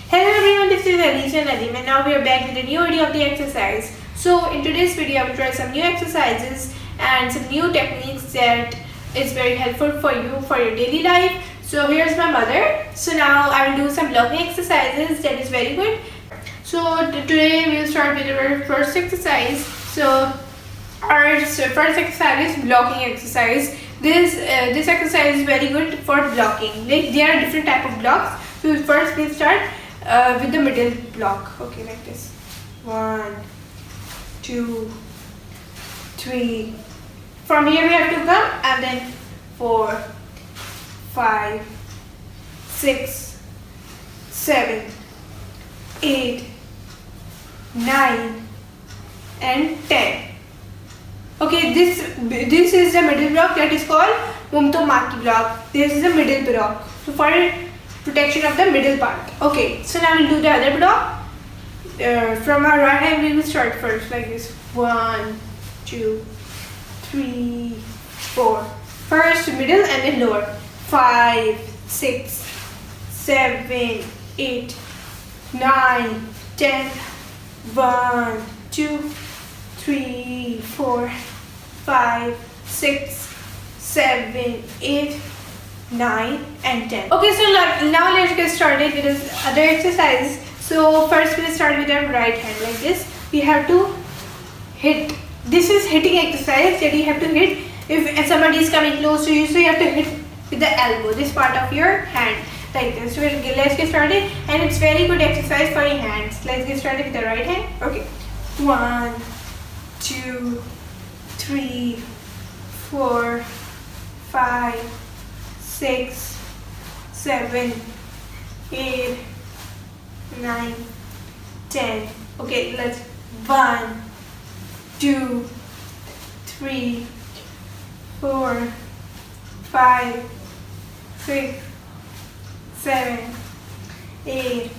Hello everyone, this is Aleeza Nadeem and now we are back with a new video of the exercise. So in today's video I will try some new exercises and some new techniques that is very helpful for you for your daily life. So here's my mother. So now I will do some blocking exercises that is very good. So today we will start with our first exercise. So our first exercise is blocking exercise. This exercise is very good for blocking. Like there are different type of blocks. So first we'll start with the middle block. Okay, like this. 1, 2, 3. From here we have to come and then 4, 5, 6, 7, 8, 9 and 10. Okay, this is the middle block that is called Mumto Maki block. This is the middle block. So for protection of the middle part. Okay, so now we'll do the other block. From our right hand we will start first like this. 1, 2, 3, 4. First middle and then lower. 5, 6, 7, 8, 9, 10. 1, 2, 3, 4, 5, 6, 7, 8, 9 and 10. Okay, so now let's get started with this other exercise. So first we'll start with our right hand like this. We have to hit. This is hitting exercise that you have to hit if somebody is coming close to you. So you have to hit with the elbow, this part of your hand like this. So let's get started, and it's very good exercise for your hands. Let's get started with the right hand. Okay, 1, 2, 3, 4, 5, 6, 7, 8, 9, 10. Okay, let's 1, 2, 3, 4, 5, 6, 7, 8,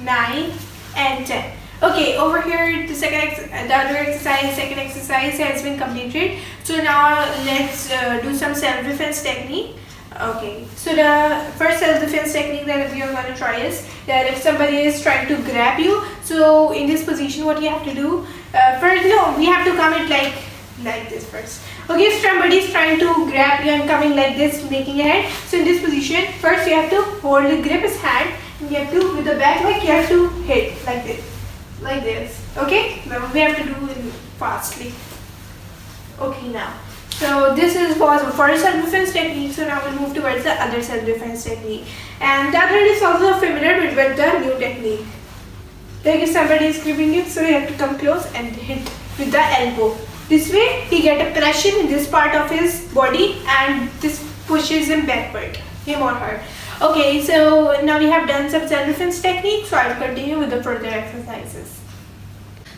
9 and 10. Okay, over here the other exercise, second exercise has been completed. So now let's do some self-defense technique. Okay, so the first self-defense technique that we are going to try is that if somebody is trying to grab you, so in this position what you have to do, first we have to come it like this first. Okay, if somebody is trying to grab you and coming like this, making a hand, so in this position first you have to hold the grip his hand and you have to, with the back leg, you have to hit like this. Like this. Okay, now we have to do it fastly. Okay, now so this was for self-defense technique. So now we'll move towards the other self-defense technique, and that one is also familiar with the new technique. Like if somebody is gripping you, so you have to come close and hit with the elbow. This way he get a pressure in this part of his body and this pushes him backward, him or her. Okay, so now we have done some self-defense techniques, so I will continue with the further exercises.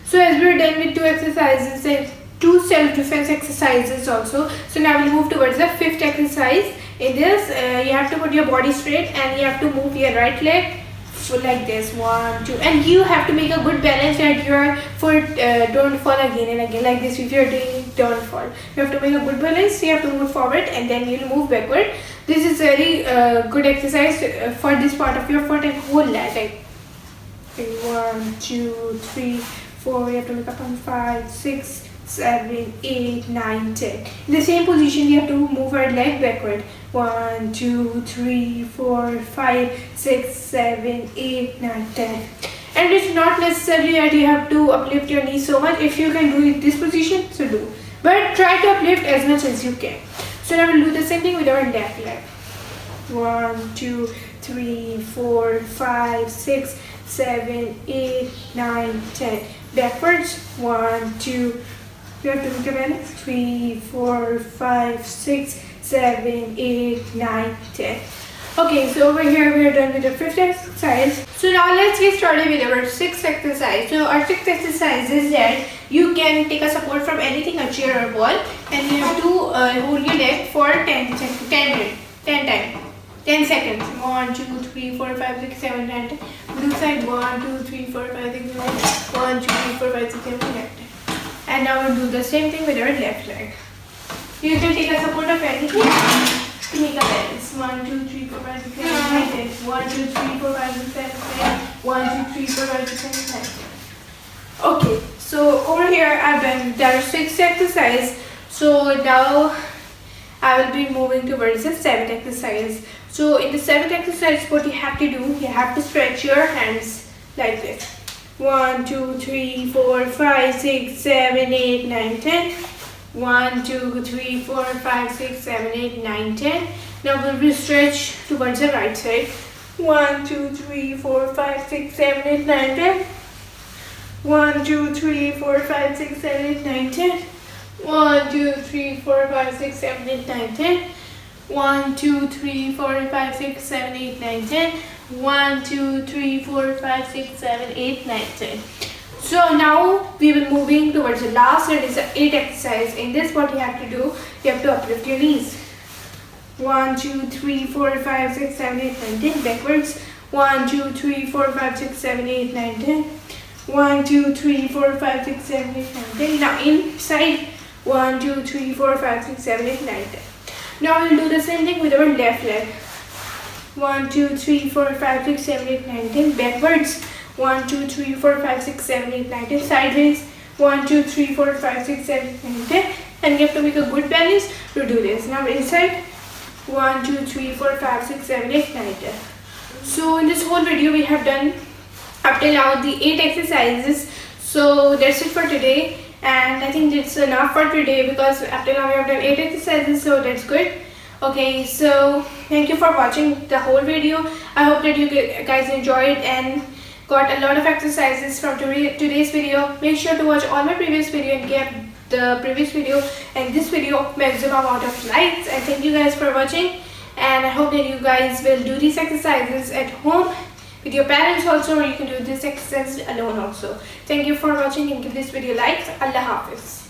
So as we are done with 2 exercises and 2 self-defense exercises also, so now we'll move towards the 5th exercise. In this, you have to put your body straight and you have to move your right leg like this. 1, 2, and you have to make a good balance that your foot don't fall again and again like this. If you're doing it, don't fall. You have to make a good balance. You have to move forward and then you'll move backward. This is very good exercise for this part of your foot and whole leg. Like 1, 2, 3, 4. You have to make up on 5, 6, 7, 8, 9, 10. In the same position, you have to move our leg backward. 1, 2, 3, 4, 5, 6, 7, 8, 9, 10. And it's not necessarily that you have to uplift your knees so much. If you can do it this position, so do. But try to uplift as much as you can. So now we'll do the same thing with our left leg. 1, 2, 3, 4, 5, 6, 7, 8, 9, 10. Backwards. 1, 2. You have to make a balance. 3, 4, 5, 6, 7, 8, 9, 10. Okay, so over here we are done with the 5th exercise. So now let's get started with our 6th exercise. So our 6th exercise is that you can take a support from anything, a chair or wall, and you have to hold your leg for 10 seconds. 1, 2, 3, 4, 5, 6, 7, 8, 10. Blue side. 1, 2, 3, 4, 5, 6, 7, 8. 1, 2, 3, 4, 5, 6, 7, 8, 10. And now we'll do the same thing with our left leg. You can take a support of anything to make a balance. 1, 2, 3, 4, 5, 6, 7, 8, 10. 1, 2, 3, 4, 5, 6, 7, 8. 1, 2, 3, 4, 5, 6, 7, 8, 9, 10. Okay, so over here there are 6 exercises. So now I will be moving towards the 7th exercise. So in the 7th exercise, what you have to do, you have to stretch your hands like this. 1, 2, 3, 4, 5, 6, 7, 8, 9, 10. 1, 2, 3, 4, 5, 6, 7, 8, 9, 10. Now we will stretch towards the right side. 1, 2, 3, 4, 5, 6, 7, 8, 9, 10. 1, 2, 3, 4, 5, 6, 7, 8, 9, 10. 1, 2, 3, 4, 5, 6, 7, 8, 9, 10. 1, 2, 3, 4, 5, 6, 7, 8, 9, 10. 1, 2, 3, 4, 5, 6, 7, 8, 9, 10. So now we will moving towards the last, that is the 8th exercise. In this, what you have to do, you have to uplift your knees. 1, 2, 3, 4, 5, 6, 7, 8, 9, 10. Backwards. 1, 2, 3, 4, 5, 6, 7, 8, 9, 10. 1, 2, 3, 4, 5, 6, 7, 8, 9, 10. Now inside. 1, 2, 3, 4, 5, 6, 7, 8, 9, 10. Now we'll do the same thing with our left leg. 1, 2, 3, 4, 5, 6, 7, 8, 9, 10. Backwards. 1, 2, 3, 4, 5, 6, 7, 8, 9, 10. Sideways. 1, 2, 3, 4, 5, 6, 7, 8, 9, 10. And you have to make a good balance to do this. Now inside. 1, 2, 3, 4, 5, 6, 7, 8, 9, 10. So in this whole video we have done up till now the 8 exercises. So that's it for today. And I think it's enough for today because up till now we have done 8 exercises, so that's good. Okay, so thank you for watching the whole video. I hope that you guys enjoyed and got a lot of exercises from today's video. Make sure to watch all my previous video and get the previous video and this video maximum amount of likes. And thank you guys for watching, and I hope that you guys will do these exercises at home with your parents also, or you can do this exercise alone also. Thank you for watching and give this video likes. Allah Hafiz.